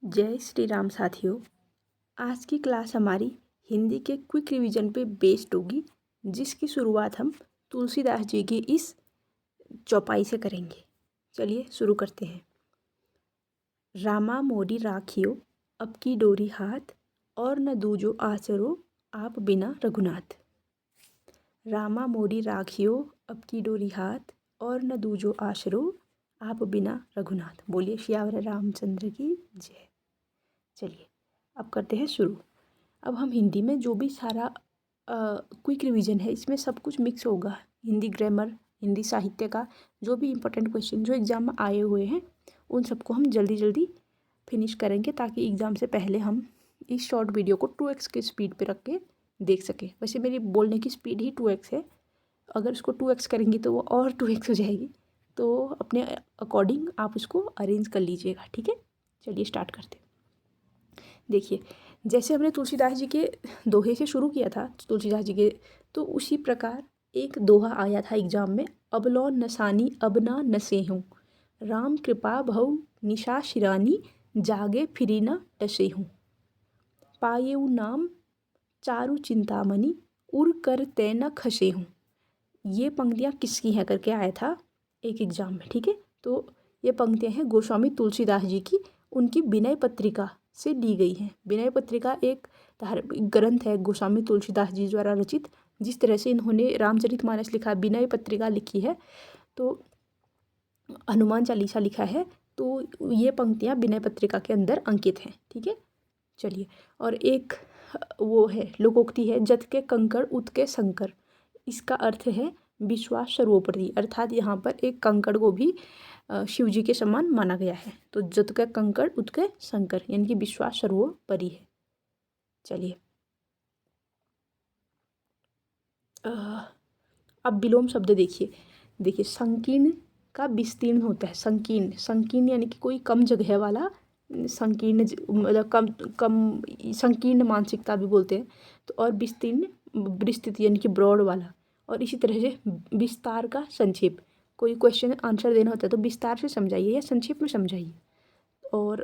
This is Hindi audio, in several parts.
जय श्री राम साथियों। आज की क्लास हमारी हिंदी के क्विक रिवीजन पे बेस्ड होगी, जिसकी शुरुआत हम तुलसीदास जी की इस चौपाई से करेंगे। चलिए शुरू करते हैं। रामा मोरी राखियो अब की डोरी हाथ, और न दूजो आसरो आप बिना रघुनाथ। रामा मोरी राखियो अब की डोरी हाथ, और न दूजो आसरो आप बिना रघुनाथ। बोलिए सियावर रामचंद्र की जय। चलिए अब करते हैं शुरू। अब हम हिंदी में जो भी सारा क्विक रिवीजन है, इसमें सब कुछ मिक्स होगा। हिंदी ग्रामर, हिंदी साहित्य का जो भी इम्पोर्टेंट क्वेश्चन जो एग्ज़ाम में आए हुए हैं, उन सबको हम जल्दी जल्दी फिनिश करेंगे, ताकि एग्ज़ाम से पहले हम इस शॉर्ट वीडियो को 2x की स्पीड पे रख के देख सकें। वैसे मेरी बोलने की स्पीड ही 2x है, अगर उसको 2x करेंगी तो वो और 2x हो जाएगी। तो अपने अकॉर्डिंग आप उसको अरेंज कर लीजिएगा, ठीक है। चलिए स्टार्ट करते हैं। देखिए, जैसे हमने तुलसीदास जी के दोहे से शुरू किया था, तुलसीदास जी के, तो उसी प्रकार एक दोहा आया था एग्जाम में। अबलौ नसानी अब ना नसे हूँ, राम कृपा भव निशा शिरानी, जागे फिरी न टसे हूँ। पायेऊ नाम चारु चिंतामणि, उड़ कर तै न खसे हूँ। ये पंक्तियाँ किसकी हैं करके आया था एक एग्जाम में, ठीक है। तो ये पंक्तियाँ हैं गोस्वामी तुलसीदास जी की, उनकी विनय पत्रिका से ली गई हैं। विनय पत्रिका एक धार्मिक ग्रंथ है गोस्वामी तुलसीदास जी द्वारा रचित। जिस तरह से इन्होंने रामचरितमानस लिखा, विनय पत्रिका लिखी है, तो हनुमान चालीसा लिखा है, तो ये पंक्तियाँ विनय पत्रिका के अंदर अंकित हैं, ठीक है। चलिए, और एक वो है लोकोक्ति है, जत के कंकड़ उत के शंकर। इसका अर्थ है विश्वास सर्वोपरि, अर्थात यहाँ पर एक कंकड़ को भी शिव जी के समान माना गया है। तो जत के कंकड़ उत के शंकर, यानी कि विश्वास सर्वोपरि है। चलिए, अब विलोम शब्द देखिए। देखिए, संकीर्ण का विस्तीर्ण होता है। संकीर्ण, संकीर्ण यानी कि कोई कम जगह वाला, संकीर्ण मतलब कम कम संकीर्ण मानसिकता भी बोलते हैं। तो और विस्तीर्ण, विस्तृत यानी कि ब्रॉड वाला। और इसी तरह से विस्तार का संक्षेप, कोई क्वेश्चन आंसर देना होता है तो विस्तार से समझाइए या संक्षेप में समझाइए। और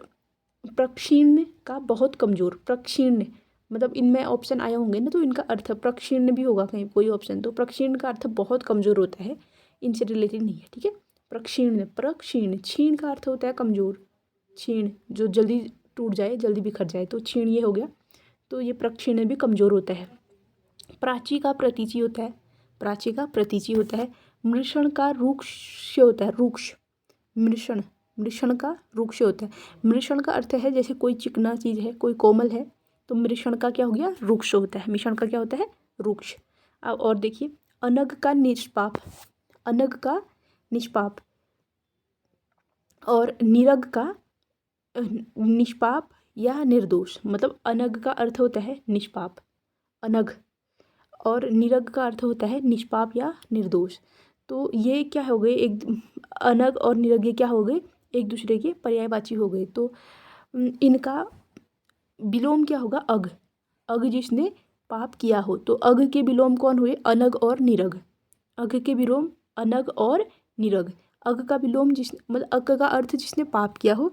प्रक्षीर्ण का बहुत कमज़ोर, प्रक्षीर्ण मतलब इनमें ऑप्शन आए होंगे ना, तो इनका अर्थ प्रक्षीर्ण भी होगा कहीं कोई ऑप्शन, तो प्रक्षीर्ण का अर्थ बहुत कमज़ोर होता है, इनसे रिलेटेड नहीं है, ठीक है। प्रक्षीर्ण, प्रक्षीर्ण, क्षीण का अर्थ होता है कमज़ोर, क्षीण जो जल्दी टूट जाए, जल्दी बिखर जाए, तो क्षीण ये हो गया। तो ये प्रक्षीर्ण भी कमज़ोर होता है। प्राची का प्रतीची होता है, प्राची का प्रतीची होता है। मृषण का रूक्ष होता है, रूक्ष, मृषण, मृषण का रूक्ष होता है। मृषण का अर्थ है जैसे कोई चिकना चीज़ है, कोई कोमल है, तो मृषण का क्या हो गया, रूक्ष होता है। मृषण का क्या होता है, रूक्ष। अब और देखिए, अनग का निष्पाप, अनग का निष्पाप, और निरग का निष्पाप या निर्दोष। मतलब अनग का अर्थ होता है निष्पाप, अनग, और निरग का अर्थ होता है निष्पाप या निर्दोष। तो ये क्या हो गए, एक अनग और निरग ये क्या हो गए, एक दूसरे के पर्यायवाची हो गए। तो इनका विलोम क्या होगा, अग, अग जिसने पाप किया हो। तो अग के विलोम कौन हुए, अनग और निरग। अग के विलोम अनग और निरग। अग का विलोम जिस मतलब अग का अर्थ जिसने पाप किया हो,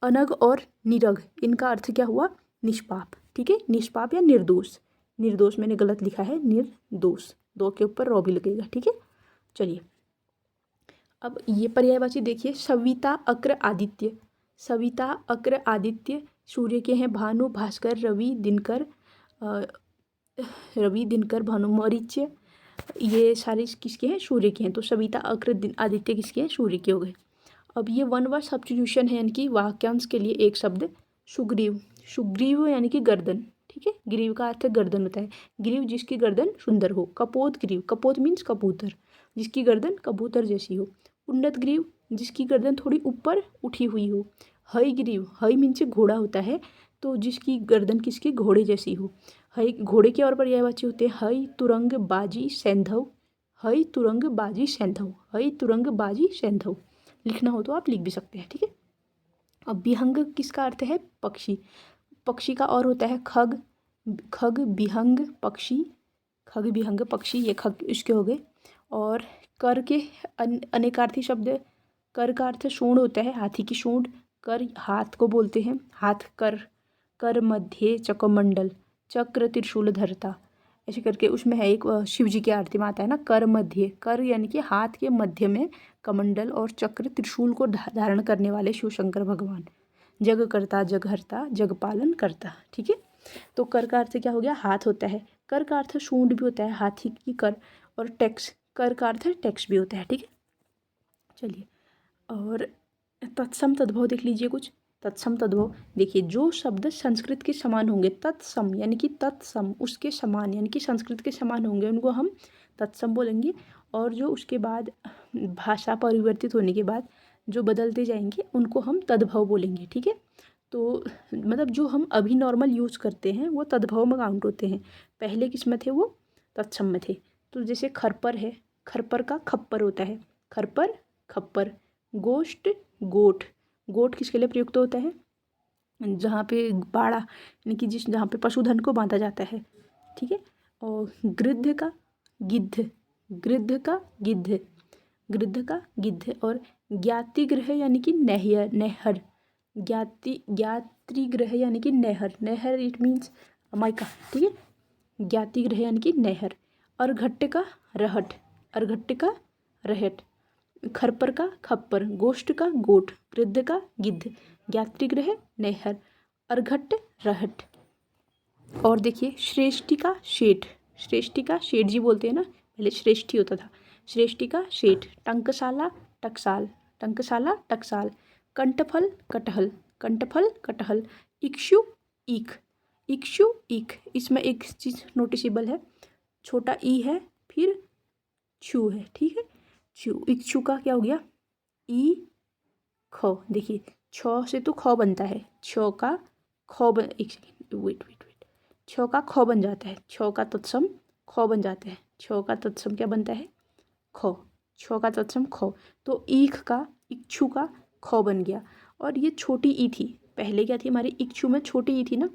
अनग और निरग इनका अर्थ क्या हुआ, निष्पाप, ठीक है। निष्पाप या निर्दोष, निर्दोष मैंने गलत लिखा है, निर्दोष, दो के ऊपर रॉ भी लगेगा, ठीक है। चलिए, अब ये पर्यायवाची देखिए, सविता अक्र आदित्य, सविता अक्र आदित्य सूर्य के हैं, भानु भास्कर रवि दिनकर, रवि दिनकर भानु मरीच्य, ये सारे किसके हैं, सूर्य के हैं। तो सविता अक्र आदित्य किसके हैं, सूर्य के हो गए। अब ये वन वर्ड सब्स्टिट्यूशन है, यानी कि वाक्यांश के लिए एक शब्द सुग्रीव, सुग्रीव यानी कि गर्दन, ठीक है। ग्रीव का अर्थ गर्दन होता है, ग्रीव जिसकी गर्दन सुंदर हो। कपोत ग्रीव, कपोत मीन्स कबूतर, जिसकी गर्दन कबूतर जैसी हो। उन्नत ग्रीव, जिसकी गर्दन थोड़ी ऊपर उठी हुई हो। हय ग्रीव, हय मीन्स घोड़ा होता है, तो जिसकी गर्दन किसकी, घोड़े जैसी हो। हय घोड़े के और पर्यायवाची होते हैं, हय तुरंग बाजी सैंधव, हय तुरंग बाजी सैंधव, हय तुरंग बाजी सैंधव। लिखना हो तो आप लिख भी सकते हैं, ठीक है। अब विहंग किसका अर्थ है, पक्षी, पक्षी का और होता है खग, खग विहंग पक्षी, खग विहंग पक्षी, ये खग इसके हो गए। और कर के अनेकार्थी शब्द, कर का अर्थ सूंड होता है, हाथी की सूंड, कर हाथ को बोलते हैं, हाथ कर, कर मध्य चक्रमंडल, चक्र त्रिशूल धरता, ऐसे करके उसमें है एक शिव जी की आरती में आता है ना, कर मध्य, कर यानी कि हाथ के मध्य में कमंडल और चक्र त्रिशूल को धारण करने वाले शिव शंकर भगवान, जग करता जग हरता जग पालन करता। ठीक है, तो कर का अर्थ क्या हो गया, हाथ होता है। कर का अर्थ सूंड भी होता है, हाथी की कर, और टैक्स, कर का अर्थ टैक्स भी होता है। ठीक है, चलिए, और तत्सम तद्भव देख लीजिए कुछ। तत्सम तद्भव देखिए, जो शब्द संस्कृत के समान होंगे, तत्सम यानी कि तत्सम उसके समान यानी कि संस्कृत के समान होंगे, उनको हम तत्सम बोलेंगे। और जो उसके बाद भाषा परिवर्तित होने के बाद जो बदलते जाएंगे उनको हम तद्भव बोलेंगे। ठीक है, तो मतलब जो हम अभी नॉर्मल यूज़ करते हैं वो तद्भव में काउंट होते हैं, पहले किस में थे वो तत्सम में थे। तो जैसे खरपर है, खरपर का खप्पर होता है, खरपर खप्पर। गोष्ठ गोठ, गोठ किसके लिए प्रयुक्त होता है, जहाँ पे बाड़ा यानी कि जहाँ पे पशुधन को बांधा जाता है। ठीक है, और गृद्ध का गिद्ध, गृद्ध का गिद्ध, गृद्ध का गिद्ध। और ज्ञातिगृह यानी कि नहर, नहर, ज्ञातिगृह यानी कि नहर, नहर इट मीन्स माइका। ठीक है, ज्ञातिगृह यानी कि नहर। अर्घट्ट का रहट, अर्घट्ट का रहट। खरपर का खप्पर, गोष्ठ का गोठ, गृद्ध का गिद्ध, ज्ञातिगृह नहर, अर्घट्ट रहट। और देखिए, श्रेष्ठी का शेठ, श्रेष्ठी का शेठ जी बोलते हैं ना, पहले श्रेष्ठी होता था, श्रेष्ठी का शेठ। टंकशाला टकसाल, टंकशाला टकसाल। कंठफल कटहल, कंठफल कटहल। इक्षु ईख, इक्षु ईख। इसमें एक चीज़ नोटिसेबल है, छोटा ई है फिर छू है। ठीक है, छू, इक्षु का क्या हो गया, ई ख। देखिए, छ से तो ख बनता है, छ का ख बन, एक सेकेंड वेट वेट वेट, छ का ख बन जाता है, छ का तत्सम ख बन जाता है, छ का तत्सम क्या बनता है, ख, छ का तत्सम ख। तो ईख का, इक्षु का ख बन गया। और ये छोटी ई थी, पहले क्या थी हमारी इक्षु में छोटी ई थी ना,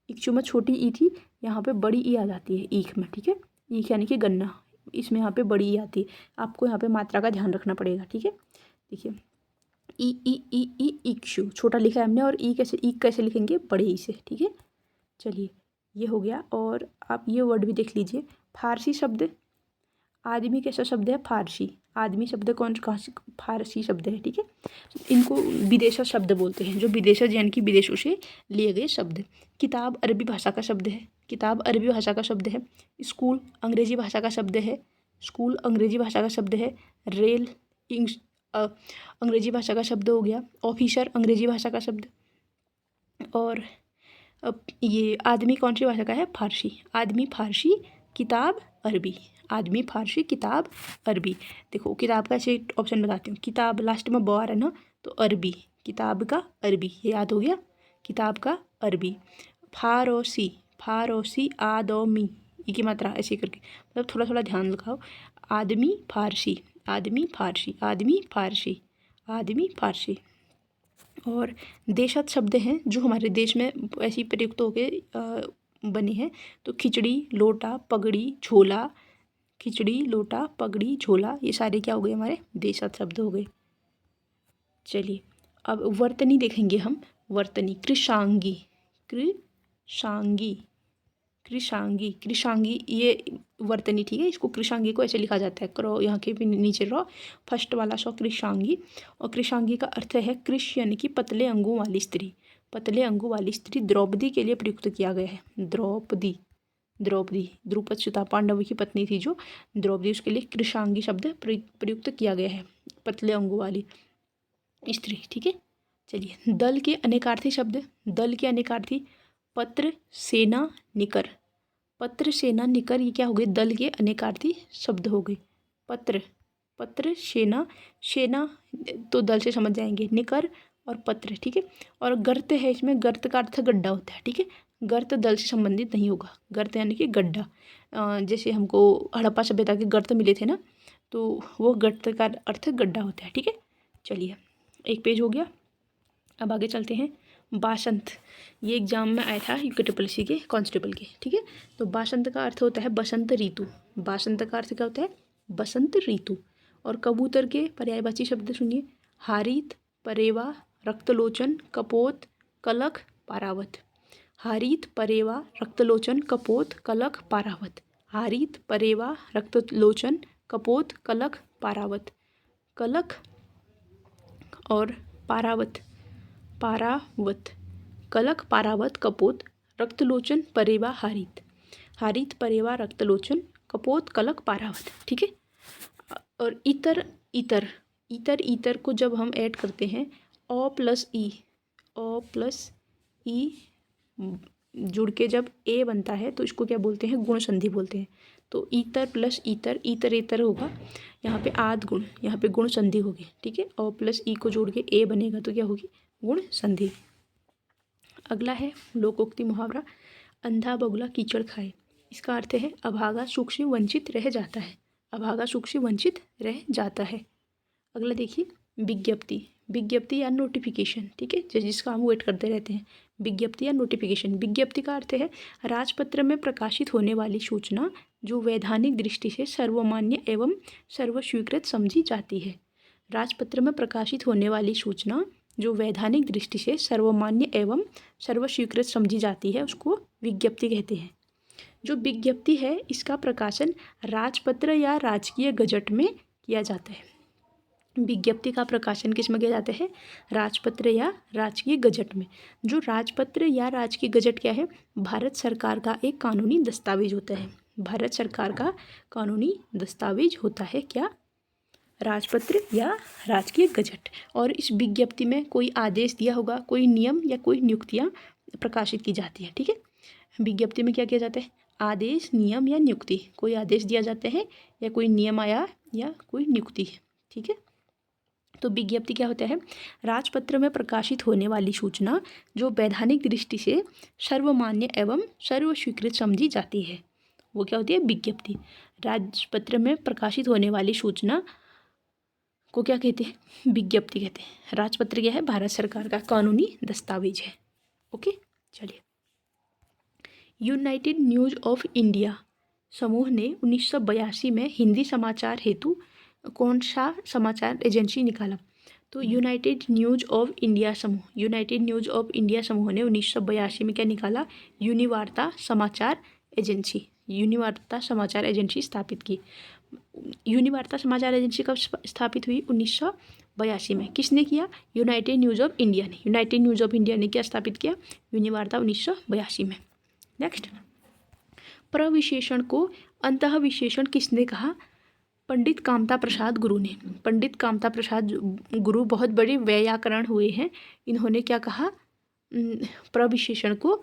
इक्षु में छोटी ई थी, यहाँ पे बड़ी ई आ जाती है ईख में। ठीक है, ईख यानी कि गन्ना, इसमें यहाँ पे बड़ी ई आती है, आपको यहाँ पे मात्रा का ध्यान रखना पड़ेगा। ठीक है, देखिए, ई ई ई ई इक्षु छोटा लिखा है हमने, और ई कैसे लिखेंगे, बड़े ई से। ठीक है, चलिए, ये हो गया। और आप ये वर्ड भी देख लीजिए, फारसी शब्द, आदमी कैसा शब्द है, फारसी, आदमी शब्द कहाँ से, फारसी शब्द है। ठीक है, इनको विदेशा शब्द बोलते हैं, जो विदेशज यानी कि विदेशों से लिए गए शब्द। किताब अरबी भाषा का शब्द है, किताब अरबी भाषा का शब्द है। स्कूल अंग्रेजी भाषा का शब्द है, स्कूल अंग्रेजी भाषा का शब्द है। रेल अंग्रेजी भाषा का शब्द हो गया। ऑफिसर अंग्रेजी भाषा का शब्द। और अब ये आदमी कौन सी भाषा का है, फारसी, आदमी फारसी, किताब अरबी, आदमी फारसी, किताब अरबी। देखो, किताब का ऐसे ऑप्शन बताती हूँ, किताब लास्ट में ब आ रहा है ना, तो अरबी, किताब का अरबी, ये याद हो गया, किताब का अरबी। फारोसी, फारोसी, आदमी, ई की मात्रा ऐसे करके, मतलब थोड़ा थोड़ा ध्यान लगाओ। आदमी फारसी, आदमी फारसी, आदमी फारसी, आदमी फारसी। और देशज शब्द हैं जो हमारे देश में ऐसी प्रयुक्त होके बने हैं, तो खिचड़ी, लोटा, पगड़ी, झोला, खिचड़ी, लोटा, पगड़ी, झोला, ये सारे क्या हो गए, हमारे देशज शब्द हो गए। चलिए, अब वर्तनी देखेंगे हम, वर्तनी, कृशांगी, कृशांगी, कृशांगी, कृशांगी, ये वर्तनी। ठीक है, इसको कृशांगी को ऐसे लिखा जाता है, करो यहाँ के भी नीचे रहो, फर्स्ट वाला सो कृशांगी। और कृशांगी का अर्थ है कृश यानी कि पतले अंगों वाली स्त्री, पतले अंगों वाली स्त्री। द्रौपदी के लिए प्रयुक्त किया गया है, द्रौपदी, द्रौपदी द्रुपद सुता पांडव की पत्नी थी जो द्रौपदी, उसके लिए कृशांगी शब्द प्रयुक्त किया गया है, पतले अंगों वाली स्त्री। ठीक है, चलिए, दल के अनेकार्थी शब्द, दल के अनेकार्थी, पत्र, सेना, निकर, पत्र, सेना, निकर, ये क्या हो गए, दल के अनेकार्थी शब्द हो गए। पत्र, पत्र, सेना, सेना तो दल से समझ जाएंगे, निकर और पत्र। ठीक है, और गर्त है, इसमें गर्त का अर्थ गड्ढा होता है। ठीक है, गर्त दल से संबंधित नहीं होगा, गर्त यानी कि गड्ढा। जैसे हमको हड़प्पा सभ्यता के गर्त मिले थे ना, तो वो गर्त का अर्थ गड्ढा होता है। ठीक है, चलिए, एक पेज हो गया, अब आगे चलते हैं। बासंत, ये एग्जाम में आया था यूके के कांस्टेबल के। ठीक है, तो बासंत का अर्थ होता है बसंत ऋतु, बासंत का अर्थ क्या होता है, बसंत ऋतु। और कबूतर के पर्यायवाची शब्द सुनिए, हारित, परेवा, रक्तलोचन कपोत कलख पारावत। हारीत परेवा रक्तलोचन कपोत कलख पारावत। हारीत परेवा रक्तलोचन कपोत कलख पारावत। कलख और पारावत, पारावत, कलख पारावत कपोत रक्तलोचन परेवा हारीत। हारीत परेवा रक्तलोचन कपोत कलख पारावत। ठीक है। और इतर, इतर, इतर, इतर को जब हम ऐड करते हैं ओ प्लस ई, ओ प्लस ई जुड़ के जब ए बनता है तो इसको क्या बोलते हैं? गुण संधि बोलते हैं। तो इतर प्लस इतर, इतर इतर होगा, यहाँ पे आध गुण, यहाँ पे गुण संधि होगी। ठीक है। ओ प्लस ई को जोड़ के ए बनेगा तो क्या होगी? गुण संधि। अगला है लोकोक्ति मुहावरा, अंधा बगुला कीचड़ खाए। इसका अर्थ है अभागा सूक्ष्म वंचित रह जाता है। अभागा सूक्ष्म वंचित रह जाता है। अगला देखिए विज्ञप्ति, विज्ञप्ति या नोटिफिकेशन। ठीक है, जिसका हम वेट करते रहते हैं। विज्ञप्ति या नोटिफिकेशन। विज्ञप्ति का अर्थ है राजपत्र में प्रकाशित होने वाली सूचना जो वैधानिक दृष्टि से सर्वमान्य एवं सर्वस्वीकृत समझी जाती है। राजपत्र में प्रकाशित होने वाली सूचना जो वैधानिक दृष्टि से सर्वमान्य एवं सर्वस्वीकृत समझी जाती है उसको विज्ञप्ति कहते हैं। जो विज्ञप्ति है इसका प्रकाशन राजपत्र या राजकीय गजट में किया जाता है। विज्ञप्ति का प्रकाशन किस में किया जाता है? राजपत्र या राजकीय गजट में। जो राजपत्र या राजकीय गजट क्या है? भारत सरकार का एक कानूनी दस्तावेज होता है। भारत सरकार का कानूनी दस्तावेज होता है क्या? राजपत्र या राजकीय गजट। और इस विज्ञप्ति में कोई आदेश दिया होगा, कोई नियम या कोई नियुक्तियाँ प्रकाशित की जाती है। ठीक है। विज्ञप्ति में क्या किया जाता है? आदेश, नियम या नियुक्ति। कोई आदेश दिया जाता है या कोई नियम आया या कोई नियुक्ति है। ठीक है। तो विज्ञप्ति क्या होता है? राजपत्र में प्रकाशित होने वाली सूचना जो वैधानिक दृष्टि से सर्वमान्य एवं सर्वस्वीकृत समझी जाती है, वो क्या होती है? विज्ञप्ति। राजपत्र में प्रकाशित होने वाली सूचना को क्या कहते हैं? विज्ञप्ति कहते हैं। राजपत्र क्या है? भारत सरकार का कानूनी दस्तावेज है। ओके, चलिए। यूनाइटेड न्यूज़ ऑफ इंडिया समूह ने 1982 में हिंदी समाचार हेतु कौन सा समाचार एजेंसी निकाला? तो यूनाइटेड न्यूज़ ऑफ इंडिया समूह, यूनाइटेड न्यूज़ ऑफ इंडिया समूह ने 1982 में क्या निकाला? यूनिवार्ता समाचार एजेंसी, यूनिवार्ता समाचार एजेंसी स्थापित की। यूनिवार्ता समाचार एजेंसी कब स्थापित हुई? 1982 में। किसने किया? यूनाइटेड न्यूज़ ऑफ इंडिया ने। यूनाइटेड न्यूज़ ऑफ इंडिया ने क्या स्थापित किया? यूनिवार्ता 1982 में। नेक्स्ट, प्रविशेषण को अंतः विशेषण किसने कहा? पंडित कामता प्रसाद गुरु ने। पंडित कामता प्रसाद गुरु बहुत बड़े व्याकरण हुए हैं। इन्होंने क्या कहा? प्रविशेषण को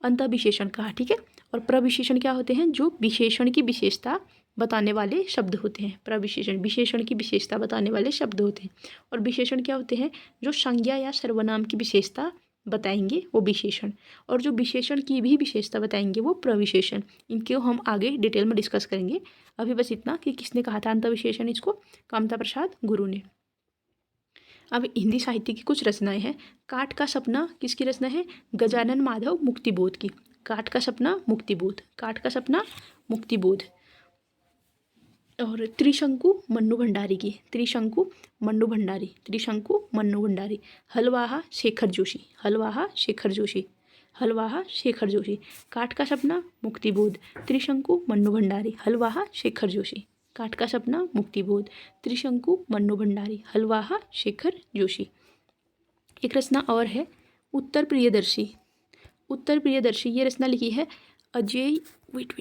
अंतः विशेषण कहा। ठीक है। और प्रविशेषण क्या होते हैं? जो विशेषण की विशेषता बताने वाले शब्द होते हैं। प्रविशेषण विशेषण की विशेषता बताने वाले शब्द होते हैं। और विशेषण क्या होते हैं? जो संज्ञा या सर्वनाम की विशेषता बताएंगे वो विशेषण, और जो विशेषण की भी विशेषता बताएंगे वो प्रविशेषण। इनको हम आगे डिटेल में डिस्कस करेंगे। अभी बस इतना कि किसने कहा था अंतः विशेषण? इसको कामता प्रसाद गुरु ने। अब हिंदी साहित्य की कुछ रचनाएं हैं। काठ का सपना किसकी रचना है? गजानन माधव मुक्तिबोध की। काठ का सपना मुक्तिबोध, काठ का सपना मुक्तिबोध। और त्रिशंकु मन्नू भंडारी की, त्रिशंकु मन्नू भंडारी, त्रिशंकु मन्नू भंडारी। हलवाहा शेखर जोशी, हलवाहा शेखर जोशी, हलवाहा शेखर जोशी। काठ का सपना मुक्तिबोध, त्रिशंकु मन्नू भंडारी, हलवाहा शेखर जोशी। काठ का सपना मुक्तिबोध, त्रिशंकु मन्नू भंडारी, हलवाहा शेखर जोशी। एक रचना और है उत्तर प्रियदर्शी। उत्तर प्रियदर्शी ये रचना लिखी है अजय, वेट।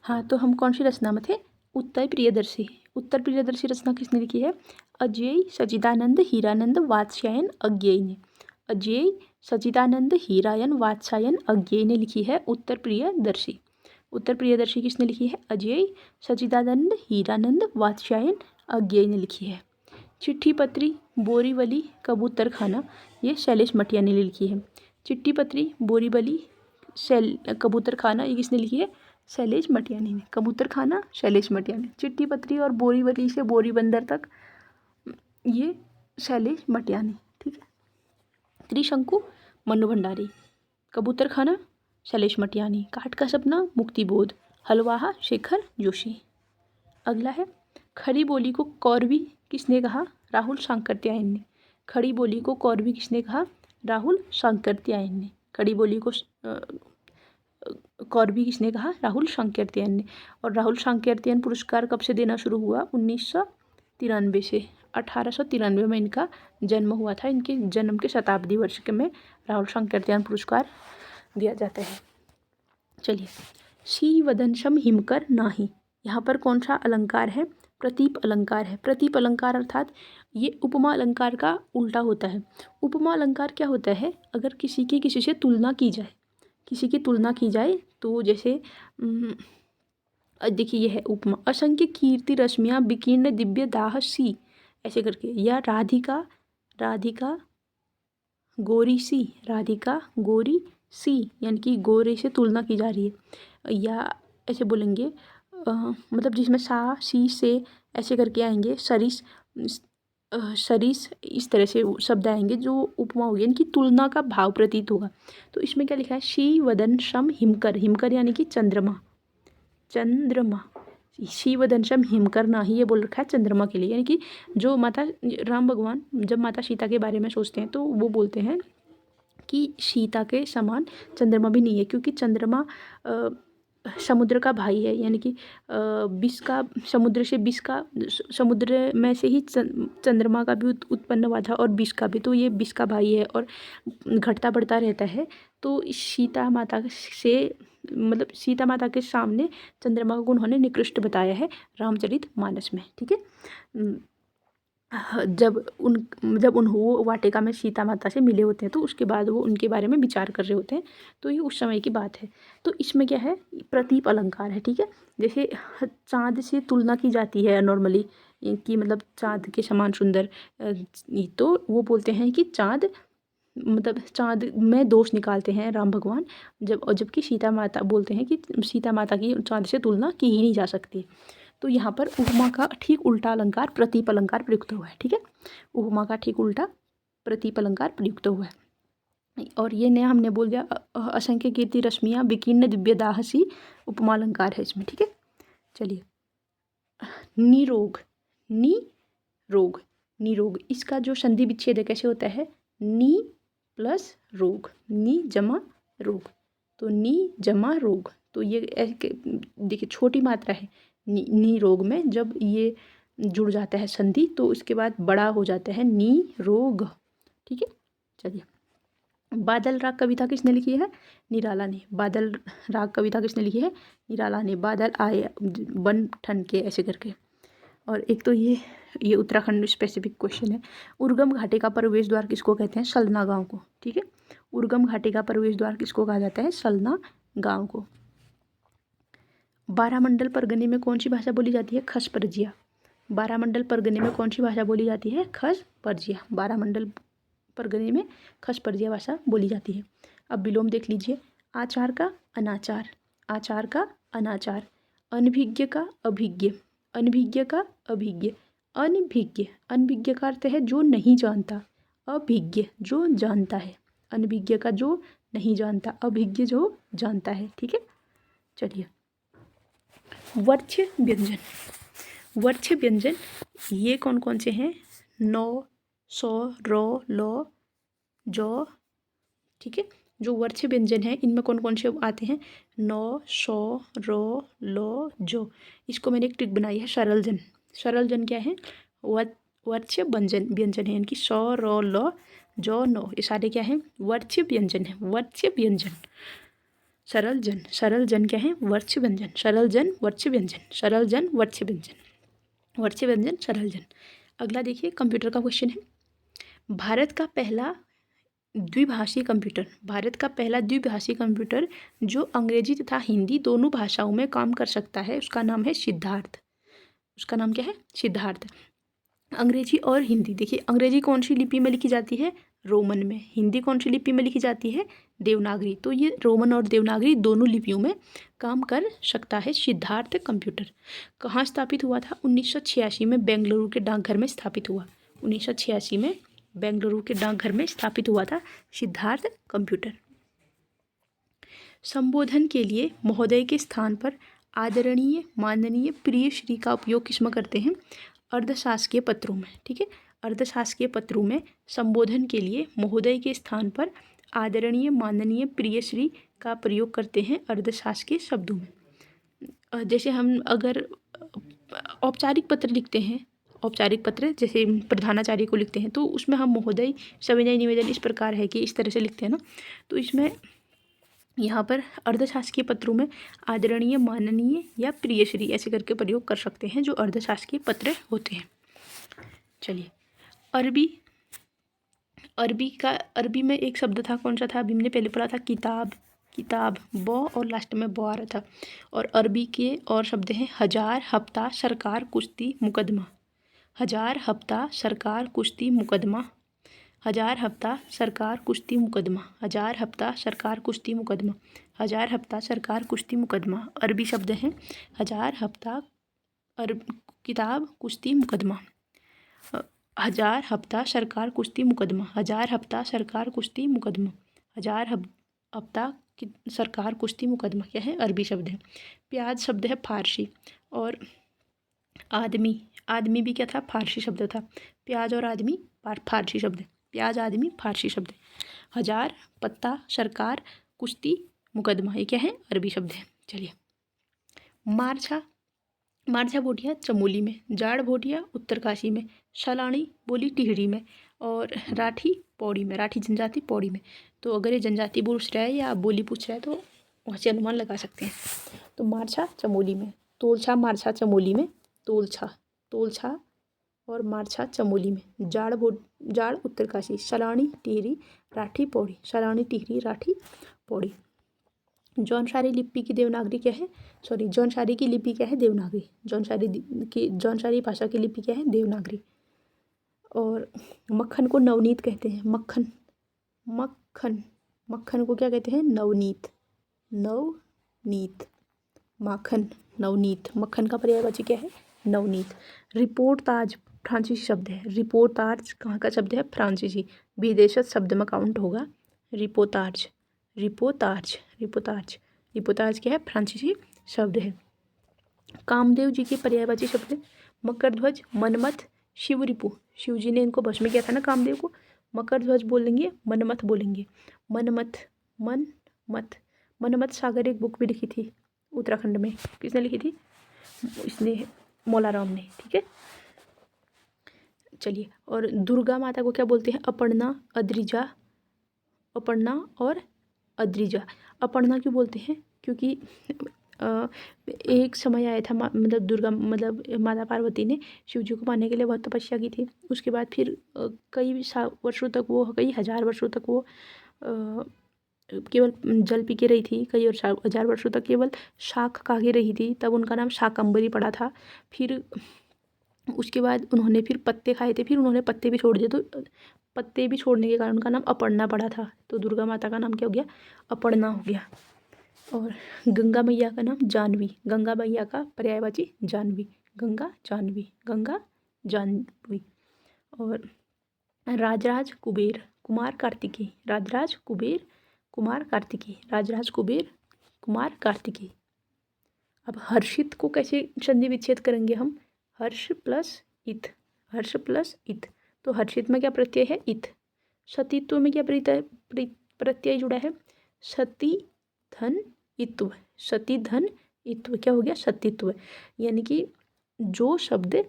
हाँ, तो हम कौन सी रचना में थे? उत्तर प्रियदर्शी। उत्तर प्रियदर्शी रचना किसने लिखी है? अजय सच्चिदानंद हीरानंद वात्स्यायन अज्ञेय ने। अजय सच्चिदानंद हीरायन वात्स्यायन अज्ञेय ने लिखी है उत्तर प्रियदर्शी। उत्तर प्रियदर्शी किसने लिखी है? अजय सच्चिदानंद हीरानंद वात्स्यायन अज्ञेय ने लिखी है। चिट्ठी पत्री बोरीवली कबूतर खाना, ये शैलेश मटिया ने लिखी है। चिट्ठी पत्री बोरीवली कबूतर खाना ये किसने लिखी है? शैलेश मटियानी ने। कबूतर खाना शैलेश मटियानी। चिट्ठी पत्री और बोरीवली से बोरी बंदर तक ये शैलेश मटियानी। ठीक है। त्रिशंकु मन्नू भंडारी, कबूतर खाना शैलेश मटियानी, काठ का सपना मुक्तिबोध, हलवाहा शेखर जोशी। अगला है, खड़ी बोली को कौरवी किसने कहा? राहुल सांकृत्यायन ने। खड़ी बोली को कौरवी किसने कहा? राहुल सांकृत्यायन ने। खड़ी बोली को कौरवी किसने कहा? राहुल सांकृत्यायन ने। और राहुल सांकृत्यायन पुरस्कार कब से देना शुरू हुआ? 1993 से। 1893 में इनका जन्म हुआ था। इनके जन्म के शताब्दी वर्ष के में राहुल सांकृत्यायन पुरस्कार दिया जाता है। चलिए, शी वदनशम हिमकर नाही, यहाँ पर कौन सा अलंकार है? प्रतीप अलंकार है। प्रतीप अलंकार अर्थात ये उपमा अलंकार का उल्टा होता है। उपमा अलंकार क्या होता है? अगर किसी की किसी से तुलना की जाए, किसी की तुलना की जाए तो जैसे देखिए ये है उपमा, असंख्य कीर्ति रश्मियाँ विकीर्ण दिव्य दाह सी, ऐसे करके, या राधिका राधिका गोरी सी, राधिका गोरी सी, यानी कि गोरे से तुलना की जा रही है। या ऐसे बोलेंगे मतलब जिसमें सा सी से ऐसे करके आएंगे, सरिस सरिस, इस तरह से शब्द आएंगे जो उपमा होगी, यानी कि तुलना का भाव प्रतीत होगा। तो इसमें क्या लिखा है? शी वदन शम हिमकर, हिमकर यानी कि चंद्रमा, चंद्रमा। शी वदन शम हिमकर नाही, ये बोल रखा है चंद्रमा के लिए, यानी कि जो माता राम भगवान जब माता सीता के बारे में सोचते हैं तो वो बोलते हैं कि सीता के समान चंद्रमा भी नहीं है, क्योंकि चंद्रमा समुद्र का भाई है, यानी कि विष का, समुद्र से विष का, समुद्र में से ही चंद्रमा का भी उत्पन्न हुआ था और विष का भी, तो ये विष का भाई है और घटता बढ़ता रहता है। तो सीता माता से, मतलब सीता माता के सामने चंद्रमा को उन्होंने निकृष्ट बताया है रामचरितमानस में। ठीक है, जब वो वाटिका में सीता माता से मिले होते हैं तो उसके बाद वो उनके बारे में विचार कर रहे होते हैं, तो ये उस समय की बात है। तो इसमें क्या है? प्रतीप अलंकार है। ठीक है, जैसे चाँद से तुलना की जाती है नॉर्मली कि मतलब चाँद के समान सुंदर, तो वो बोलते हैं कि चाँद, मतलब चाँद में दोष निकालते हैं राम भगवान, जबकि सीता माता बोलते हैं कि सीता माता की चाँद से तुलना की ही नहीं जा सकती। तो यहाँ पर उपमा का ठीक उल्टा अलंकार प्रतीप अलंकार प्रयुक्त हुआ है। ठीक है, उपमा का ठीक उल्टा प्रतीप अलंकार प्रयुक्त हुआ है। और ये नया हमने बोल दिया असंख्य कीर्ति रश्मियाँ विकीर्ण दिव्य दाह सी, उपमा अलंकार है इसमें। ठीक है, चलिए, निरोग, निरोग, निरोग, इसका जो संधि विच्छेद है कैसे होता है? नी प्लस रोग, नी जमा रोग, तो नी जमा रोग। तो ये देखिए छोटी मात्रा है, नी रोग में जब ये जुड़ जाता है संधि तो उसके बाद बड़ा हो जाता है नी रोग। ठीक है, चलिए, बादल राग कविता किसने लिखी है? निराला ने। बादल राग कविता किसने लिखी है? निराला ने। बादल आए बन ठन के, ऐसे करके। और एक तो ये उत्तराखंड स्पेसिफिक क्वेश्चन है, उर्गम घाटी का प्रवेश द्वार किसको कहते हैं? सलना गांव को। ठीक है, उर्गम घाटी का प्रवेश द्वार किसको कहा जाता है? सलना गांव को। बारामंडल परगने में कौन सी भाषा बोली जाती है? खस परजिया। बारामंडल परगने में कौन सी भाषा बोली जाती है? खस परजिया। बारामंडल परगने में खस परजिया भाषा बोली जाती है। अब विलोम देख लीजिए, आचार का अनाचार, आचार का अनाचार, अनभिज्ञ का अभिज्ञ, अनभिज्ञ का अभिज्ञ, अनभिज्ञ, अनभिज्ञ का अर्थ है जो नहीं जानता, अभिज्ञ जो जानता है, अनभिज्ञ का जो नहीं जानता, अभिज्ञ जो जानता है। ठीक है, चलिए, वर्च्य व्यंजन, वर्च्य व्यंजन ये कौन कौन से हैं? नौ, सौ, रो, लो, जो। ठीक है, जो वर्च्य व्यंजन है इनमें कौन कौन से आते हैं? नौ, सौ, रो, लो, जो। इसको मैंने एक ट्रिक बनाई है, सरल जन। सरल जन क्या है? वर्च्य व्यंजन व्यंजन है, इनकी सौ, रो, लो, जो, नो, ये सारे क्या है? वर्च्य व्यंजन है, वर्च्य व्यंजन। सरल जन, सरल जन क्या है? वर्च्य व्यंजन, सरल जन वर्च्य व्यंजन, सरल जन वर्च्य व्यंजन, वर्च्य व्यंजन सरल जन। अगला देखिए, कंप्यूटर का क्वेश्चन है, भारत का पहला द्विभाषी कंप्यूटर, भारत का पहला द्विभाषी कंप्यूटर जो अंग्रेजी तथा हिंदी दोनों भाषाओं में काम कर सकता है उसका नाम है सिद्धार्थ। उसका नाम क्या है? सिद्धार्थ। अंग्रेजी और हिंदी, देखिए अंग्रेजी कौन सी लिपि में लिखी जाती है? रोमन में। हिंदी कौन सी लिपि में लिखी जाती है? देवनागरी। तो ये रोमन और देवनागरी दोनों लिपियों में काम कर सकता है सिद्धार्थ कंप्यूटर। कहाँ स्थापित हुआ था? 1986 में बेंगलुरु के डाकघर में स्थापित हुआ। 1986 में बेंगलुरु के डाकघर में स्थापित हुआ था सिद्धार्थ कंप्यूटर। संबोधन के लिए महोदय के स्थान पर आदरणीय, माननीय, प्रिय, श्री का उपयोग किसमें करते हैं? अर्धशासकीय पत्रों में। ठीक है, अर्धशासकीय पत्रों में संबोधन के लिए महोदय के स्थान पर आदरणीय, माननीय, प्रिय, श्री का प्रयोग करते हैं अर्धशासकीय शब्दों में। जैसे हम अगर औपचारिक पत्र लिखते हैं, औपचारिक पत्र जैसे प्रधानाचार्य को लिखते हैं, तो उसमें हम महोदय, सविनय निवेदन इस प्रकार है कि इस तरह से लिखते हैं ना। तो इसमें यहाँ पर अर्धशासकीय पत्रों में आदरणीय, माननीय या प्रियश्री ऐसे करके प्रयोग कर सकते हैं जो अर्धशासकीय पत्र होते हैं। चलिए, अरबी में एक शब्द था, कौन सा था? अभी हमने पहले पढ़ा था किताब, किताब ब और लास्ट में ब आ रहा था। और अरबी के और शब्द हैं हजार, हफ्ता, सरकार, कुश्ती, मुकदमा। हजार, हफ्ता, सरकार, कुश्ती, मुकदमा। हजार, हफ्ता, सरकार, कुश्ती, मुकदमा। हजार, हफ्ता, सरकार, कुश्ती, मुकदमा। हजार, हफ्ता, सरकार, कुश्ती, मुकदमा। अरबी शब्द हैं हजार, हफ्ता, किताब, कुश्ती, मुकदमा। हजार, हफ्ता, सरकार, कुश्ती, मुकदमा। हजार, हफ्ता, सरकार, कुश्ती, मुकदमा। हजार, हफ्ता, सरकार, कुश्ती, मुकदमा क्या है? अरबी शब्द है। प्याज शब्द है फारसी। और आदमी, आदमी भी क्या था? फारसी शब्द था। प्याज और आदमी फारसी शब्द है। प्याज, आदमी फारसी शब्द है। हजार, पत्ता, सरकार, कुश्ती, मुकदमा ये क्या है? अरबी शब्द है। चलिए, मारछा, मारछा बोटियाँ चमोली में, जाड़ भोटिया उत्तरकाशी में, सलाणी बोली टिहरी में, और राठी पौड़ी में। राठी जनजाति पौड़ी में। तो अगर ये जनजाति पूछ रहा है या बोली पूछ रहा है तो वहाँ से अनुमान लगा सकते हैं। तो मारछा चमोली में, तोलछा मारछा चमोली में, तोलछा और मारछा चमोली में, जाड़ उत्तरकाशी, सलाणी टिहरी, राठी पौड़ी। सलाणी, टिहरी, राठी, पौड़ी। जौनसारी लिपि की देवनागरी क्या है? जौनसारी की लिपि क्या है? देवनागरी। जौनसारी भाषा की लिपि क्या है? देवनागरी। और मक्खन को नवनीत कहते हैं। मक्खन को क्या कहते हैं? नवनीत। माखन, नवनीत। मक्खन का पर्यायवाची क्या है? नवनीत। रिपोर्टाज फ्रांसीसी शब्द है। रिपोर्टाज कहाँ का शब्द है? फ्रांसीसी। विदेशज शब्द में काउंट होगा रिपोर्टाज क्या है? फ्रांसीसी शब्द है। कामदेव जी के पर्यायवाची शब्द है मकरध्वज, मनमथ, शिवरिपु। शिव जी ने इनको भस्म किया था ना, कामदेव को। मकरध्वज बोलेंगे, मनमथ बोलेंगे। मनमथ सागर एक बुक भी लिखी थी उत्तराखंड में। किसने लिखी थी? इसने, मौलाराम ने। ठीक है, चलिए। और दुर्गा माता को क्या बोलते हैं? अपर्णा, अद्रिजा। अपर्णा और अद्रिजा। अपर्णा क्यों बोलते हैं? क्योंकि एक समय आया था मतलब दुर्गा मतलब माता पार्वती ने शिव जी को पाने के लिए बहुत तपस्या की थी। उसके बाद फिर कई हजार वर्षों तक वो केवल जल पी के रही थी। कई और हजार वर्षों तक केवल शाक खा के रही थी। तब उनका नाम शाकंभरी पड़ा था। फिर उसके बाद उन्होंने फिर पत्ते खाए थे। फिर उन्होंने पत्ते भी छोड़ दिए। तो पत्ते भी छोड़ने के कारण उनका नाम अपर्णा पड़ा था। तो दुर्गा माता का नाम क्या हो गया? अपर्णा हो गया। और गंगा मैया का नाम जानवी। गंगा मैया का पर्यायवाची जानवी। गंगा जानवी। और राजराज कुबेर कुमार कार्तिकी। राजराज कुबेर कुमार कार्तिकी। अब हर्षित को कैसे संधि विच्छेद करेंगे हम? हर्ष प्लस इत। तो हर्षित में क्या प्रत्यय है? इत। सतीत्व में क्या प्रत्यय जुड़ा है? सती धन इत्व। क्या हो गया? सतीत्व। यानी कि जो शब्द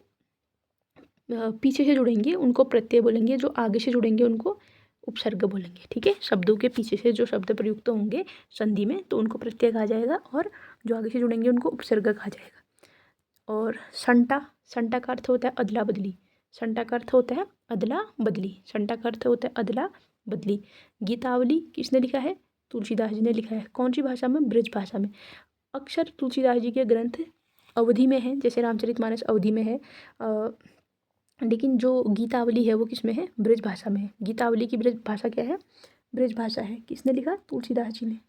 पीछे से जुड़ेंगे उनको प्रत्यय बोलेंगे, जो आगे से जुड़ेंगे उनको उपसर्ग बोलेंगे। ठीक है, शब्दों के पीछे से जो शब्द प्रयुक्त होंगे संधि में तो उनको प्रत्यय कहा जाएगा, और जो आगे से जुड़ेंगे उनको उपसर्ग कहा जाएगा। और संटा का अर्थ होता है अदला बदली। गीतावली किसने लिखा है? तुलसीदास जी ने लिखा है। कौन सी भाषा में? ब्रज भाषा में। अक्सर तुलसीदास जी के ग्रंथ अवधि में हैं, जैसे रामचरितमानस अवधि में है, लेकिन जो गीतावली है वो किस में है? ब्रज भाषा में है। गीतावली की ब्रज भाषा क्या है? ब्रज भाषा है। किसने लिखा? तुलसीदास जी ने।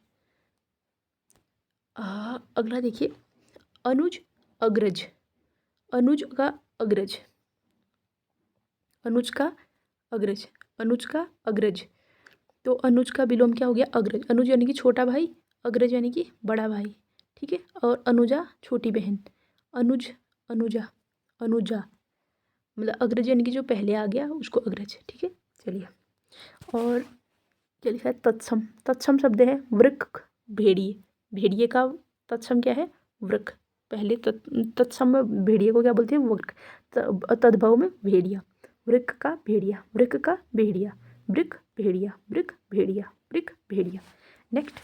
अगला देखिए, अनुज का अग्रज। तो अनुज का विलोम क्या हो गया? अग्रज। अनुज यानी कि छोटा भाई, अग्रज यानी कि बड़ा भाई। ठीक है। और अनुजा छोटी बहन, अनुज, अनुजा, अनुजा मतलब अग्रज यानी कि जो पहले आ गया उसको अग्रज, ठीक है। चलिए, और क्या लिखा है, तत्सम। तत्सम शब्द है वृक्क, भेड़िए। भेड़िए का तत्सम क्या है, वृक्क। पहले तत्सम में भेड़िए को क्या बोलते हैं, वृक्क। तद्भव में भेड़िया, वृक्क का भेड़िया, वृक्क का भेड़िया, वृक्क भेड़िया, वृक्क भेड़िया, वृक्क भेड़िया। नेक्स्ट,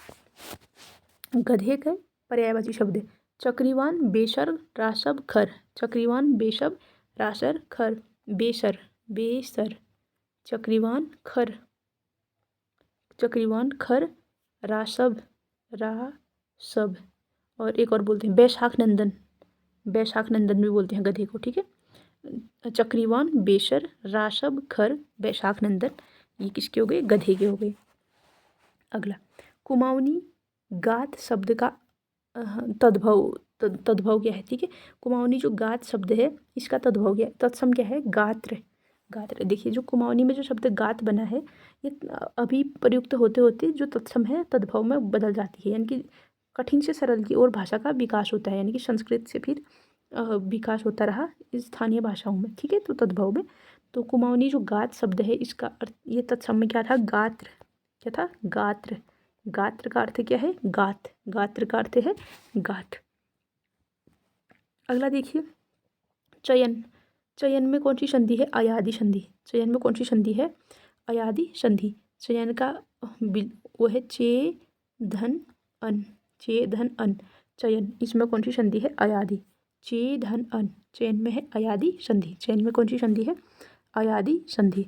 गधे का पर्यायवाची शब्द है चक्रीवान, बेसर, रासब, खर। चक्रीवान, बेसब, रासर, खर। बेसर, बेसर, चक्रीवान, खर, चक्रीवान, खर, रासब, रासब। और एक और बोलते हैं बैशाख नंदन, बैशाख नंदन भी बोलते हैं गधे को, ठीक है। चक्रीवान, बेसर, रासब, खर, बैशाख नंदन, ये किसके हो गए, गधे के हो गए। अगला, कुमाऊनी गात शब्द का तद्भव, तद्भव क्या है, ठीक है। कुमाऊनी जो गात शब्द है इसका तद्भव क्या है, तत्सम क्या है, गात्र। गात्र, देखिए जो कुमाऊनी में जो शब्द गात बना है ये अभी प्रयुक्त होते होते जो तत्सम है तद्भव में बदल जाती है, यानी कि कठिन से सरल की ओर भाषा का विकास होता है, यानी कि संस्कृत से फिर विकास होता रहा स्थानीय भाषाओं में, ठीक है। तो तद्भव में, तो कुमाऊनी जो गात शब्द है इसका अर्थ ये तत्सम में क्या था, गात्र। क्या था, गात्र। गात्र का अर्थ क्या है, गात। गात्र का अर्थ है गात। अगला देखिए, चयन। चयन में कौन सी संधि है, अयादि संधि। चयन में कौन सी संधि है, अयादि संधि। चयन का वो है चे धन अन, चे धन अन। चयन, इसमें कौन सी संधि है, अयादि, चे धन अन। चयन में है अयादि संधि। चयन में कौन सी संधि है, अयादि संधि।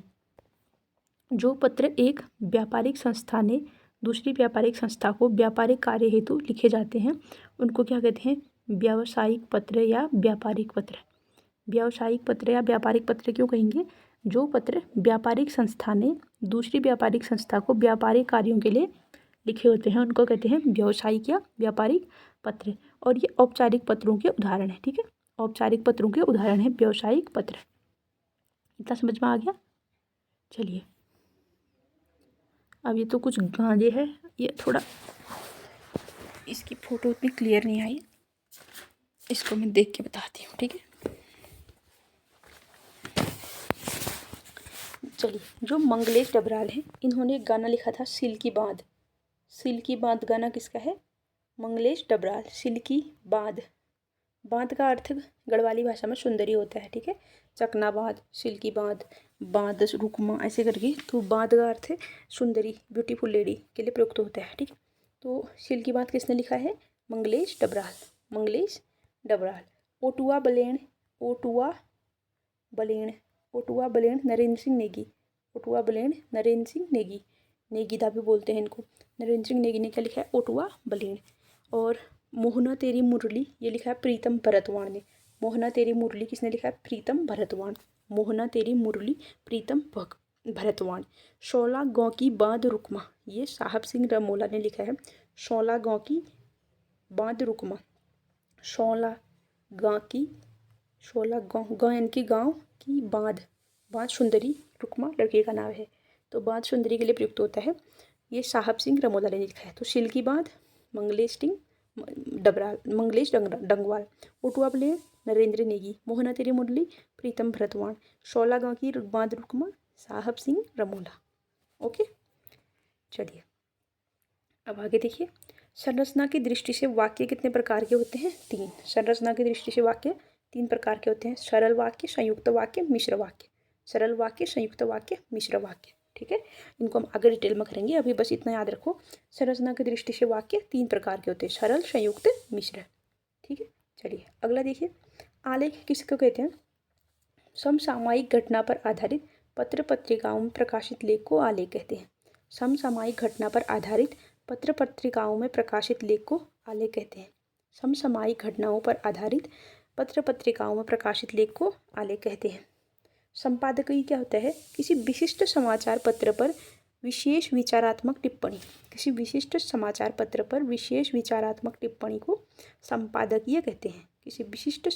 जो पत्र एक व्यापारिक संस्था ने दूसरी व्यापारिक संस्था को व्यापारिक कार्य हेतु लिखे जाते हैं उनको क्या कहते हैं, व्यावसायिक पत्र या व्यापारिक पत्र। व्यावसायिक पत्र या व्यापारिक पत्र क्यों कहेंगे, जो पत्र व्यापारिक संस्था ने दूसरी व्यापारिक संस्था को व्यापारिक कार्यों के लिए लिखे होते हैं उनको कहते हैं व्यावसायिक या व्यापारिक पत्र। और ये औपचारिक पत्रों के उदाहरण है, ठीक है। औपचारिक पत्रों के उदाहरण है व्यावसायिक पत्र। इतना समझ में आ गया। चलिए, अब ये तो कुछ गांजे है, ये थोड़ा इसकी फ़ोटो उतनी क्लियर नहीं आई, इसको मैं देख के बताती हूँ, ठीक है। चलिए, जो मंगलेश डबराल हैं इन्होंने एक गाना लिखा था सिल्की बांध। सिल्की बांध गाना किसका है, मंगलेश डबराल। सिल्की बांध, बांध का अर्थ गढ़वाली भाषा में सुंदरी होता है, ठीक है। चकना बांध, सिल्की बांध, बांध रुकमा ऐसे करके, तो बांध का अर्थ है सुंदरी, ब्यूटीफुल लेडी के लिए प्रयुक्त होता है, ठीक है। तो सिल्की बांध किसने लिखा है, मंगलेश डबराल, मंगलेश डबराल। ओटुआ बलेण, ओटुआ बलेण, ओटुआ बलेण नरेंद्र सिंह नेगी, ओटुआ बलेण नरेंद्र सिंह नेगी, नेगीदा भी बोलते हैं इनको। नरेंद्र सिंह नेगी ने क्या लिखा है, ओटुआ बलेण। और मोहना तेरी मुरली ये लिखा है प्रीतम भरतवाण ने। मोहना तेरी मुरली किसने लिखा है, प्रीतम भरतवाण। मोहना तेरी मुरली प्रीतम भरतवाण। 16 गाँव की बांध रुकमा ये साहब सिंह रमोला ने लिखा है। 16 गाँव की बांध रुकमा, 16 गाँव की, 16 गाँव यानी कि गाँव की बांध, बांध सुंदरी, रुकमा लड़के का नाम है, तो बांध सुंदरी के लिए प्रयुक्त होता है। ये साहब सिंह रमोला ने लिखा है। तो सिल्की बांध मंगलेश सिंह डबराल, मंगलेश डंगवाल। ओटुआ बलेण नरेंद्र नेगी, मोहना तेरी मुरली प्रीतम भरतवाण, 16 गाँव की बांध रुकमा साहब सिंह रमोला। ओके, चलिए अब आगे देखिए। संरचना की दृष्टि से वाक्य कितने प्रकार के होते हैं, 3। संरचना की दृष्टि से वाक्य 3 प्रकार के होते हैं, सरल वाक्य, संयुक्त वाक्य, मिश्र वाक्य। सरल वाक्य, संयुक्त वाक्य, मिश्र वाक्य, ठीक है। इनको हम आगे डिटेल में करेंगे, अभी बस इतना याद रखो। संरचना की दृष्टि से वाक्य 3 प्रकार के होते हैं, सरल, संयुक्त, मिश्र, ठीक है। चलिए अगला देखिए, आलेख किसको कहते हैं, समसामयिक घटना पर आधारित पत्र पत्रिकाओं में प्रकाशित लेख को आलेख कहते हैं। समसामयिक घटना पर आधारित पत्र पत्रिकाओं में प्रकाशित लेख को आलेख कहते हैं। समसामयिक घटनाओं पर आधारित पत्र पत्रिकाओं में प्रकाशित लेख को आलेख कहते हैं। संपादकीय क्या होता है, किसी विशिष्ट समाचार पत्र पर विशेष विचारात्मक टिप्पणी, किसी विशिष्ट समाचार पत्र पर विशेष विचारात्मक टिप्पणी को संपादकीय कहते हैं। किसी विशिष्ट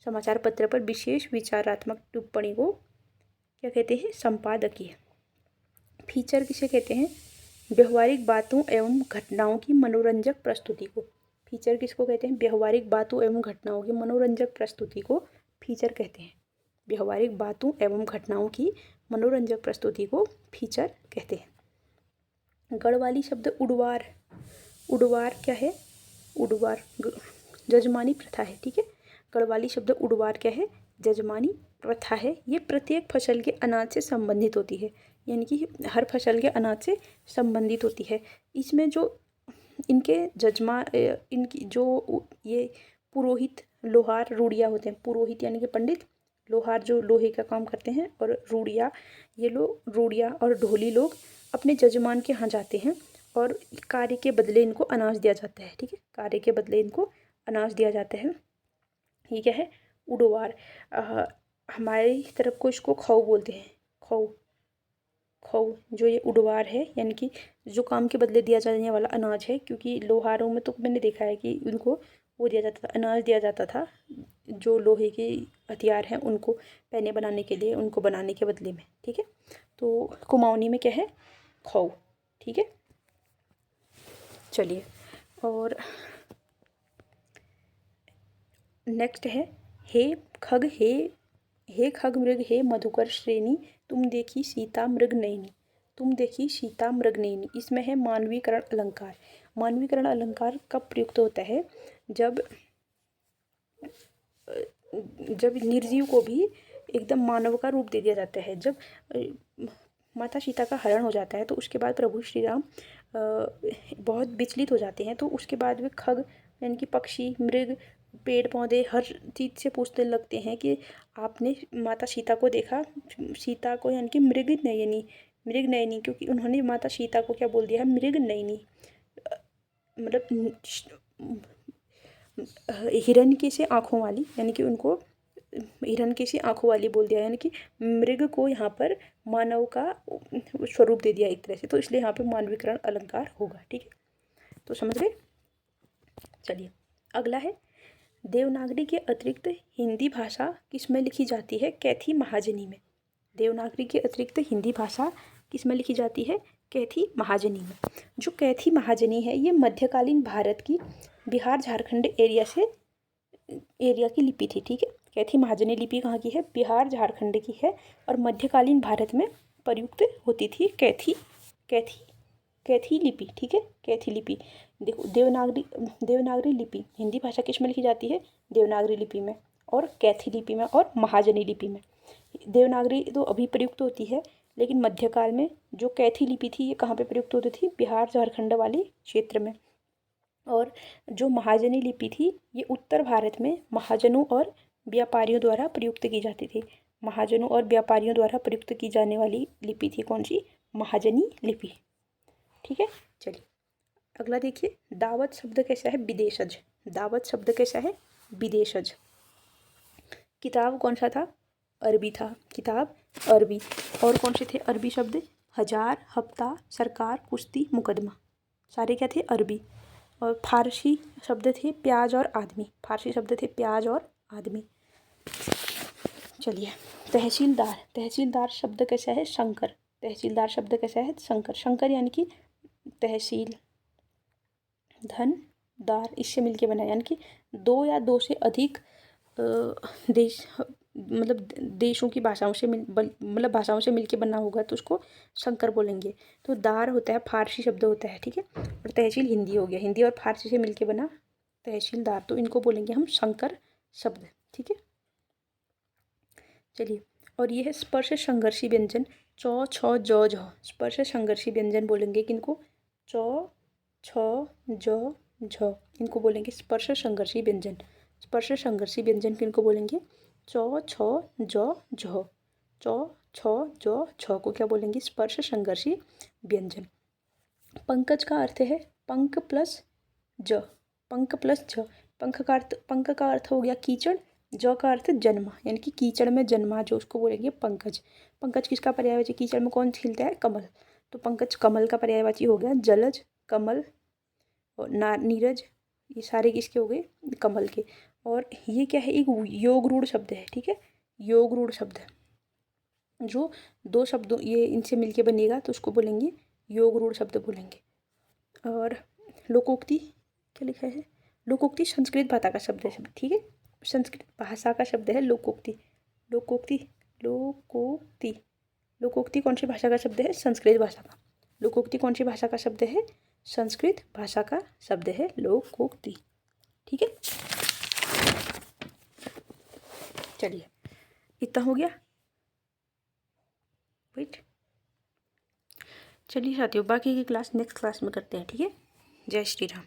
समाचार पत्र पर विशेष विचारात्मक टिप्पणी को क्या कहते हैं, संपादकीय। फीचर किसे कहते हैं, व्यवहारिक बातों एवं घटनाओं की मनोरंजक प्रस्तुति को फीचर किसको कहते हैं? व्यवहारिक बातों एवं घटनाओं की मनोरंजक प्रस्तुति को फीचर कहते हैं। व्यवहारिक बातों एवं घटनाओं की मनोरंजक प्रस्तुति को फीचर कहते हैं। गढ़वाली शब्द उडवार। उडवार क्या है? उडवार जजमानी प्रथा है, ठीक है। गढ़वाली शब्द उडवार क्या है? जजमानी प्रथा है। ये प्रत्येक फसल के अनाज से संबंधित होती है, यानी कि हर फसल के अनाज से संबंधित होती है। इसमें जो इनके इनकी जो ये पुरोहित, लोहार, रूढ़िया होते हैं। पुरोहित यानी कि पंडित, लोहार जो लोहे का काम करते हैं, और रूढ़िया, ये लोग रूढ़िया और ढोली लोग अपने जजमान के यहाँ जाते हैं और कार्य के बदले इनको अनाज दिया जाता है, ठीक है। कार्य के बदले इनको अनाज दिया जाता है। ये क्या है? उडवार। हमारी तरफ को इसको खऊ बोलते हैं। खऊ, खऊ जो ये उडवार है, यानी कि जो काम के बदले दिया जाने वाला अनाज है। क्योंकि लोहारों में तो मैंने देखा है कि उनको वो दिया जाता था, अनाज दिया जाता था, जो लोहे के हथियार हैं उनको पैने बनाने के लिए, उनको बनाने के बदले में, ठीक है। तो कुमाऊनी में क्या है? खऊ, ठीक है। चलिए, और नेक्स्ट है हे खग, हे खग मृग, हे मधुकर श्रेणी, तुम देखी सीता मृग नयनी। तुम देखी सीता मृग नयनी, इसमें है मानवीकरण अलंकार। मानवीकरण अलंकार कब प्रयुक्त होता है? जब निर्जीव को भी एकदम मानव का रूप दे दिया जाता है। जब माता सीता का हरण हो जाता है तो उसके बाद प्रभु श्री राम बहुत विचलित हो जाते हैं। तो उसके बाद वे खग यानी कि पक्षी, मृग, पेड़ पौधे, हर चीज़ से पूछने लगते हैं कि आपने माता सीता को देखा? सीता को यानी कि मृग नयनी, मृग नयनी, क्योंकि उन्होंने माता सीता को क्या बोल दिया है? मृग नयनी, मतलब हिरण्य से आँखों वाली, यानी कि उनको हिरण्य से आँखों वाली बोल दिया, यानी कि मृग को यहाँ पर मानव का स्वरूप दे दिया एक तरह से। तो इसलिए यहाँ पे मानवीकरण अलंकार होगा, ठीक है। तो समझ गए? चलिए, अगला है देवनागरी के अतिरिक्त हिंदी भाषा किसमें लिखी जाती है? कैथी महाजनी में। देवनागरी के अतिरिक्त हिंदी भाषा किसमें लिखी जाती है? कैथी महाजनी में। जो कैथी महाजनी है, ये मध्यकालीन भारत की बिहार झारखंड एरिया की लिपि थी, ठीक है। कैथी महाजनी लिपि कहाँ की है? बिहार झारखंड की है, और मध्यकालीन भारत में प्रयुक्त होती थी कैथी लिपि, ठीक है। कैथी लिपि, देखो, देवनागरी लिपि हिंदी भाषा किस में लिखी जाती है? देवनागरी लिपि में, और कैथी लिपि में, और महाजनी लिपि में। देवनागरी तो अभी प्रयुक्त होती है, लेकिन मध्यकाल में जो कैथी लिपि थी ये कहाँ पे प्रयुक्त होती थी? बिहार झारखंड वाले क्षेत्र में। और जो महाजनी लिपि थी ये उत्तर भारत में महाजनों और व्यापारियों द्वारा प्रयुक्त की जाती थी। महाजनों और व्यापारियों द्वारा प्रयुक्त की जाने वाली लिपि थी कौन सी? महाजनी लिपि, ठीक है। चलिए, अगला देखिए, दावत शब्द कैसा है? विदेशज। दावत शब्द कैसा है? विदेशज। किताब कौन सा था? अरबी था। किताब अरबी। और कौन से थे अरबी शब्द? हजार, हफ्ता, सरकार, कुश्ती, मुकदमा, सारे क्या थे? अरबी। और फारसी शब्द थे प्याज और आदमी। फारसी शब्द थे प्याज और आदमी। चलिए, तहसीलदार। तहसीलदार शब्द कैसा है? शंकर। तहसीलदार शब्द कैसा है? शंकर। शंकर यानी कि तहसील, धन, दार, इससे मिलके बना, यानी कि दो या दो से अधिक देश, मतलब देशों की भाषाओं से मतलब भाषाओं से मिलके बना होगा तो उसको शंकर बोलेंगे। तो दार होता है फारसी शब्द होता है, ठीक है। और तहसील हिंदी हो गया, हिंदी और फारसी से मिलके बना तहसीलदार, तो इनको बोलेंगे हम शंकर शब्द, ठीक है। चलिए, और ये है स्पर्श संघर्षी व्यंजन। चौ, छ, जौ, झ। स्पर्श संघर्षी व्यंजन बोलेंगे किनको? चौ, छ, ज, झ, इनको बोलेंगे स्पर्श संघर्षी व्यंजन। स्पर्श संघर्षी व्यंजन किनको बोलेंगे? चौ, छ, ज, झ। चौ, छ, ज, झ को क्या बोलेंगे? स्पर्श संघर्षी व्यंजन। पंकज का अर्थ है पंख प्लस ज। पंख प्लस ज। पंख का अर्थ हो गया कीचड़। ज का अर्थ जन्मा, यानी कि कीचड़ में जन्मा जो, उसको बोलेंगे पंकज। पंकज किसका पर्यायवाची? कीचड़ में कौन खिलता है? कमल। तो पंकज कमल का पर्यायवाची हो गया। जलज, कमल और नीरज, ये सारे किसके हो गए? कमल के। और ये क्या है? एक योग रूढ़ शब्द है, ठीक है। योग रूढ़ शब्द, जो दो शब्दों ये इनसे मिलके बनेगा तो उसको बोलेंगे योग रूढ़ शब्द बोलेंगे। और लोकोक्ति क्या लिखा है? लोकोक्ति संस्कृत भाषा का शब्द है, ठीक है, संस्कृत भाषा का शब्द है लोकोक्ति। लोकोक्ति लोकोक्ति लोकोक्ति कौन सी भाषा का शब्द है? संस्कृत भाषा का। लोकोक्ति कौन सी भाषा का शब्द है? संस्कृत भाषा का शब्द है लोकोक्ति, ठीक है। चलिए इतना हो गया। वेट, चलिए साथियों बाकी की क्लास नेक्स्ट क्लास में करते हैं, ठीक है। जय श्री राम।